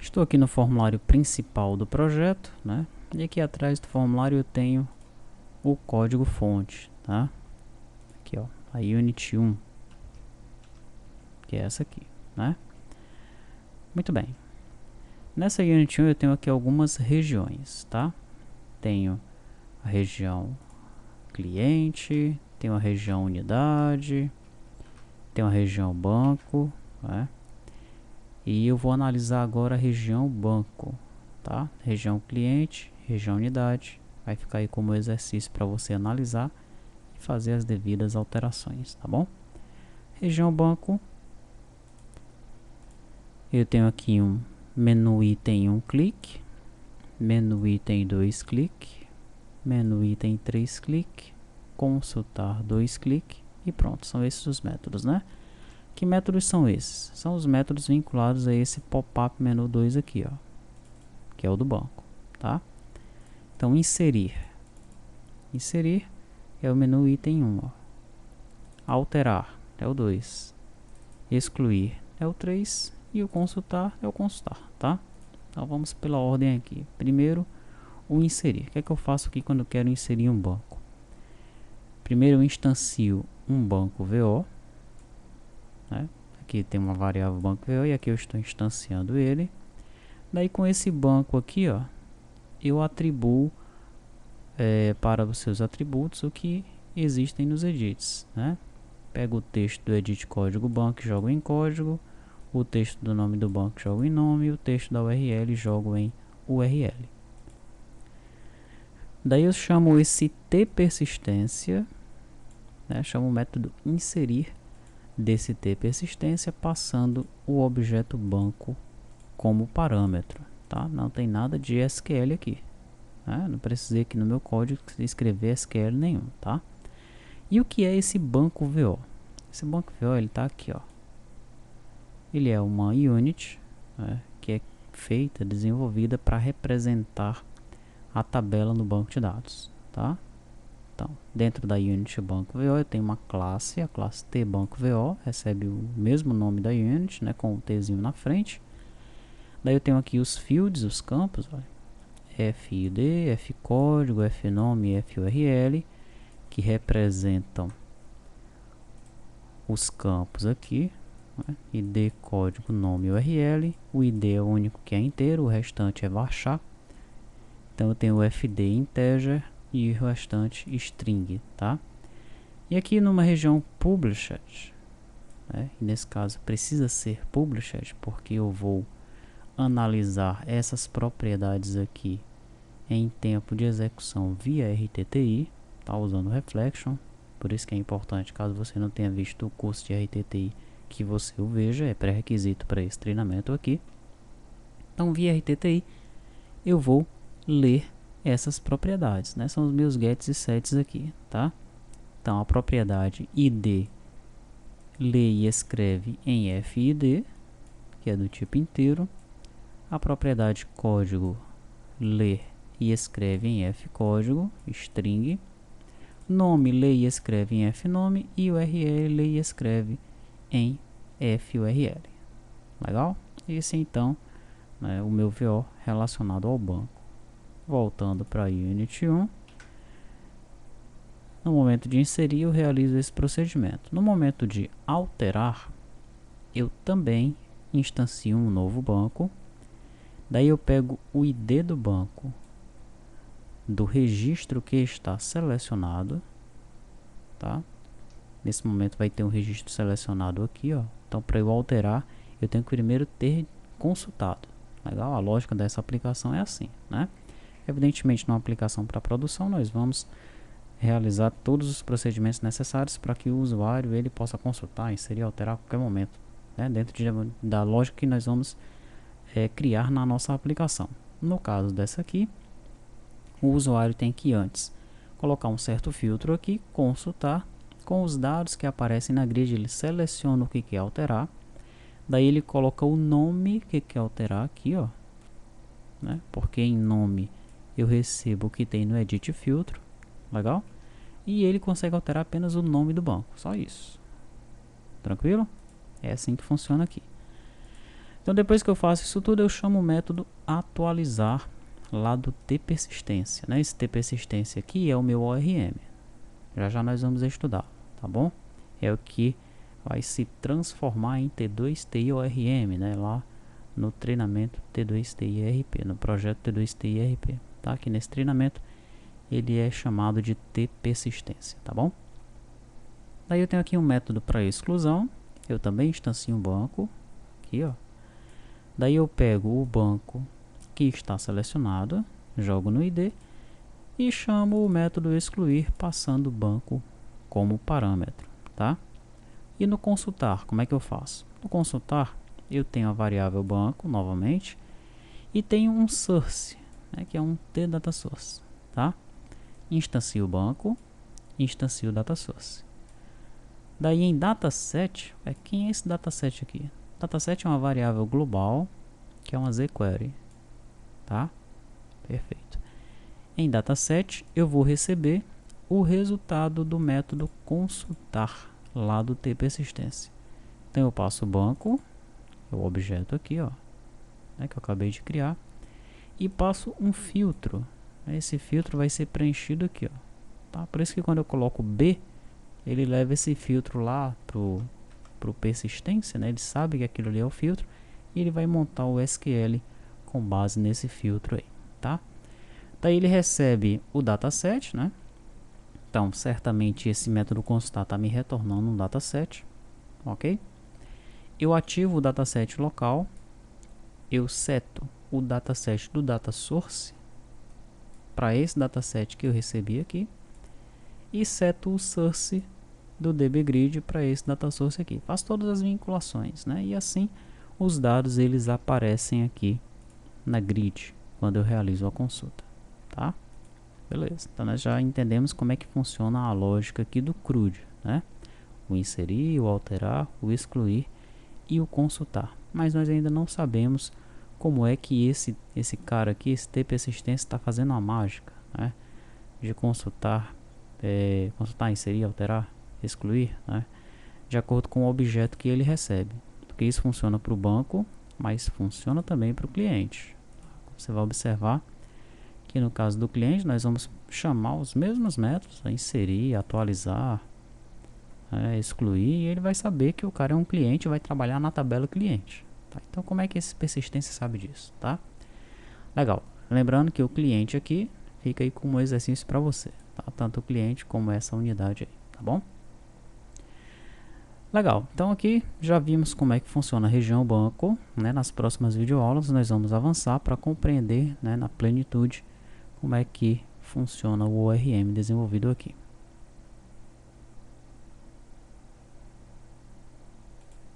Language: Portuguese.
Estou aqui no formulário principal do projeto, né? E aqui atrás do formulário eu tenho o código fonte, tá? Aqui, ó, a Unity 1, que é essa aqui, né? Muito bem. Nessa Unity 1 eu tenho aqui algumas regiões, tá? Tenho a região cliente, tenho a região unidade, tenho a região banco, né? E eu vou analisar agora a região banco, tá? Região cliente, região unidade. Vai ficar aí como exercício para você analisar e fazer as devidas alterações, tá bom? Região banco. Eu tenho aqui um menu item 1 clique, menu item 2 clique, menu item 3 clique, consultar 2 clique e pronto, são esses os métodos, né? Que métodos são esses? São os métodos vinculados a esse pop-up menu 2 aqui, ó, que é o do banco, tá? Então, inserir. Inserir é o menu item 1, ó. Alterar é o 2. Excluir é o 3. E o consultar é o consultar, tá? Então, vamos pela ordem aqui. Primeiro, o inserir. O que é que eu faço aqui quando eu quero inserir um banco? Primeiro, eu instancio um banco VO, né? Aqui tem uma variável banco VO e aqui eu estou instanciando ele. Daí, com esse banco aqui, ó, eu atribuo para os seus atributos o que existem nos edits, né? Pego o texto do edit código banco e jogo em código, o texto do nome do banco jogo em nome e o texto da URL jogo em URL. Daí eu chamo esse tPersistência, né? Chamo o método inserir desse tPersistência passando o objeto banco como parâmetro, tá? Não tem nada de SQL aqui. Não precisei aqui no meu código escrever SQL nenhum, tá? E o que é esse banco VO? Esse banco VO, ele tá aqui, ó. Ele é uma unit, né, que é feita, desenvolvida para representar a tabela no banco de dados, tá? Então, dentro da unit banco VO, eu tenho uma classe, a classe tBancoVO, recebe o mesmo nome da unit, né, com o tzinho na frente. Daí eu tenho aqui os fields, os campos, olha. FID, FCódigo, FNome e FURL, que representam os campos aqui, né? ID, código, nome e URL. O ID é o único que é inteiro, o restante é varchar. Então eu tenho o FD integer e o restante string, tá? E aqui numa região published, né? E nesse caso precisa ser published porque eu vou analisar essas propriedades aqui em tempo de execução via RTTI, tá? Usando Reflection. Por isso que é importante, caso você não tenha visto o curso de RTTI, que você o veja, é pré-requisito para esse treinamento aqui. Então, via RTTI, eu vou ler essas propriedades, né? São os meus gets e sets aqui, tá? Então, a propriedade id lê e escreve em FID, que é do tipo inteiro. A propriedade código lê e escreve em fcódigo, string. Nome lê e escreve em fnome e URL lê e escreve em FURL. Legal? Esse então é o meu VO relacionado ao banco. Voltando para a Unity 1. No momento de inserir, eu realizo esse procedimento. No momento de alterar, eu também instancio um novo banco. Daí eu pego o ID do banco do registro que está selecionado, tá? Nesse momento vai ter um registro selecionado aqui, ó. Então, para eu alterar, eu tenho que primeiro ter consultado. Legal? A lógica dessa aplicação é assim, né? Evidentemente, numa aplicação para produção, nós vamos realizar todos os procedimentos necessários para que o usuário ele possa consultar, inserir, alterar a qualquer momento, né? Dentro da lógica que nós vamos criar na nossa aplicação. No caso dessa aqui, o usuário tem que antes colocar um certo filtro aqui, consultar, com os dados que aparecem na grid, ele seleciona o que quer alterar, daí ele coloca o nome que quer alterar aqui, ó, né? Porque em nome eu recebo o que tem no edit filtro, legal? E ele consegue alterar apenas o nome do banco, só isso. Tranquilo? É assim que funciona aqui. Então depois que eu faço isso tudo, eu chamo o método atualizar lá do tPersistência, né? Esse tPersistência aqui é o meu ORM. Já já nós vamos estudar, tá bom? É o que vai se transformar em T2TI-ORM, né? Lá no treinamento T2TI-RP, no projeto T2TI-RP, tá? Aqui nesse treinamento ele é chamado de tPersistência, tá bom? Daí eu tenho aqui um método para exclusão. Eu também instancio um banco, aqui ó. Daí eu pego o banco que está selecionado, jogo no ID e chamo o método excluir passando o banco como parâmetro, tá? E no consultar, como é que eu faço? No consultar, eu tenho a variável banco novamente e tenho um source, né, que é um tDataSource, tá? Instancio o banco, instancio o dataSource. Daí em dataset, quem é esse dataset aqui? Dataset é uma variável global, que é uma zQuery, tá? Perfeito. Em dataset, eu vou receber o resultado do método consultar lá do tPersistência. Então eu passo o banco, o objeto aqui, ó, né, que eu acabei de criar, e passo um filtro. Esse filtro vai ser preenchido aqui, ó, tá? Por isso que quando eu coloco B, ele leva esse filtro lá pro persistência, né? Ele sabe que aquilo ali é o filtro e ele vai montar o SQL com base nesse filtro aí, tá? Daí ele recebe o dataset, né? Então, certamente esse método consultar está me retornando um dataset, ok? Eu ativo o dataset local, eu seto o dataset do dataSource para esse dataset que eu recebi aqui e seto o source do dbGrid para esse dataSource aqui. Faço todas as vinculações, né? E assim os dados eles aparecem aqui na grid quando eu realizo a consulta, tá? Beleza, então nós já entendemos como é que funciona a lógica aqui do CRUD, né? O inserir, o alterar, o excluir e o consultar. Mas nós ainda não sabemos como é que esse cara aqui, esse tPersistência, está fazendo a mágica, né? De consultar, inserir, alterar, excluir, né? De acordo com o objeto que ele recebe. Porque isso funciona para o banco, mas funciona também para o cliente. Você vai observar que no caso do cliente nós vamos chamar os mesmos métodos, inserir, atualizar, excluir, e ele vai saber que o cara é um cliente e vai trabalhar na tabela cliente, tá? Então como é que esse persistência sabe disso, tá? Legal, lembrando que o cliente aqui fica aí como exercício para você, tá? Tanto o cliente como essa unidade aí, tá bom? Legal, então aqui já vimos como é que funciona a região banco, né? Nas próximas videoaulas nós vamos avançar para compreender, né, na plenitude como é que funciona o ORM desenvolvido aqui.